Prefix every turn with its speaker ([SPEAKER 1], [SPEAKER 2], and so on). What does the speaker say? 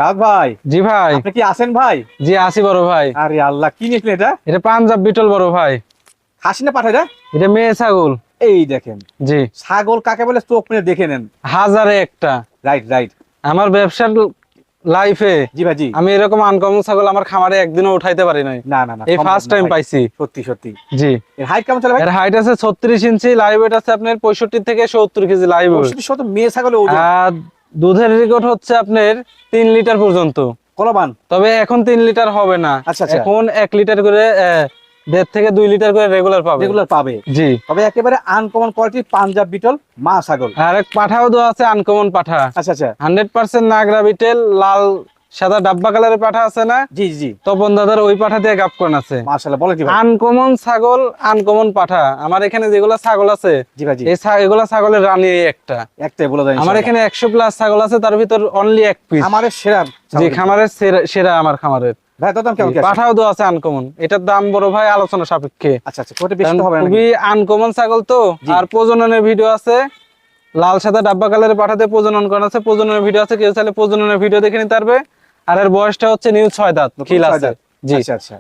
[SPEAKER 1] সাদ ভাই।
[SPEAKER 2] জি ভাই।
[SPEAKER 1] আপনি কি আছেন ভাই?
[SPEAKER 2] জি আছি বড় ভাই।
[SPEAKER 1] আরে আল্লাহ, কি নিয়েছিলেন এটা?
[SPEAKER 2] এটা পাঞ্জাব বিটল বড় ভাই।
[SPEAKER 1] খাসি না পাঠা এটা?
[SPEAKER 2] এটা মেয়ে ছাগল।
[SPEAKER 1] এই দেখেন,
[SPEAKER 2] জি
[SPEAKER 1] ছাগল কাকে বলে চোখ মেরে দেখে নেন।
[SPEAKER 2] হাজারে একটা।
[SPEAKER 1] Right right.
[SPEAKER 2] আমার ব্যবসার লাইফে
[SPEAKER 1] জি ভাই জি।
[SPEAKER 2] আমি এরকম আনকমন ছাগল আমার খামারে একদিনও উঠাইতে পারি নাই।
[SPEAKER 1] না না না,
[SPEAKER 2] এই
[SPEAKER 1] সম্ভব
[SPEAKER 2] ফার্স্ট
[SPEAKER 1] না
[SPEAKER 2] টাইম
[SPEAKER 1] ভাই।
[SPEAKER 2] পাইছি।
[SPEAKER 1] সত্যি সত্যি।
[SPEAKER 2] জি।
[SPEAKER 1] এর হাইট কেমন চলে ভাই?
[SPEAKER 2] এর হাইট আছে 36 ইঞ্চি, লাইভ ওয়েট আছে আপনার 65 থেকে 70 কেজি লাইভ ওয়েট।
[SPEAKER 1] 65 শত মেয়ে ছাগলের ওজন।
[SPEAKER 2] আর দুধের রেকর্ড হচ্ছে আপনার 3 লিটার পর্যন্ত।
[SPEAKER 1] কলবান।
[SPEAKER 2] তবে এখন 3 লিটার হবে না,
[SPEAKER 1] আচ্ছা, আচ্ছা।
[SPEAKER 2] এখন 1 লিটার করে 1.5 থেকে 2 লিটার করে রেগুলার পাবে।
[SPEAKER 1] রেগুলার পাবে।
[SPEAKER 2] জি।
[SPEAKER 1] তবে একেবারে আনকমন কোয়ালিটির পাঞ্জাব বিটল মা ছাগল।
[SPEAKER 2] আর এক পাঠাও দেওয়া আছে, আনকমন পাঠা।
[SPEAKER 1] আচ্ছা আচ্ছা।
[SPEAKER 2] 100% নাগরা বিটেল, লাল সাদা ডাব্বা কালারের পাঠা আছে না?
[SPEAKER 1] জি জি।
[SPEAKER 2] তপন দাদার ওই পাঠা দিয়ে গাপ করান আছে।
[SPEAKER 1] মাশাআল্লাহ, বলে কি ভাই?
[SPEAKER 2] আনকমন ছাগল, আনকমন পাঠা। আমার এখানে যেগুলা ছাগল আছে,
[SPEAKER 1] জি ভাই জি।
[SPEAKER 2] এগুলা ছাগলের রানী একটা।
[SPEAKER 1] একটাই বলে দেন।
[SPEAKER 2] আমার এখানে 100 প্লাস ছাগল আছে, তার ভিতর অনলি এক পিস।
[SPEAKER 1] আমাদের সেরা।
[SPEAKER 2] জি, খামারের সেরা আমার খামারের।
[SPEAKER 1] ভাই দাম কেমন কি আছে?
[SPEAKER 2] পাঠাও দেওয়া আছে আনকমন। এটার দাম বড় ভাই আলোচনা সাপেক্ষে।
[SPEAKER 1] আচ্ছা আচ্ছা, কোটা বেশি তো হবে না?
[SPEAKER 2] খুবই আনকমন ছাগল তো। আর প্রজননের ভিডিও আছে, লাল সাদা ডাব্বা কালারের পাঠাতে প্রজনন করা আছে, প্রজননের ভিডিও আছে, কেউ চাইলে প্রজননের ভিডিও দেখে নিতে পারবে। আর এর বয়সটা হচ্ছে নিউ 6 দাঁত খিল আছে। জি
[SPEAKER 1] আচ্ছা আচ্ছা।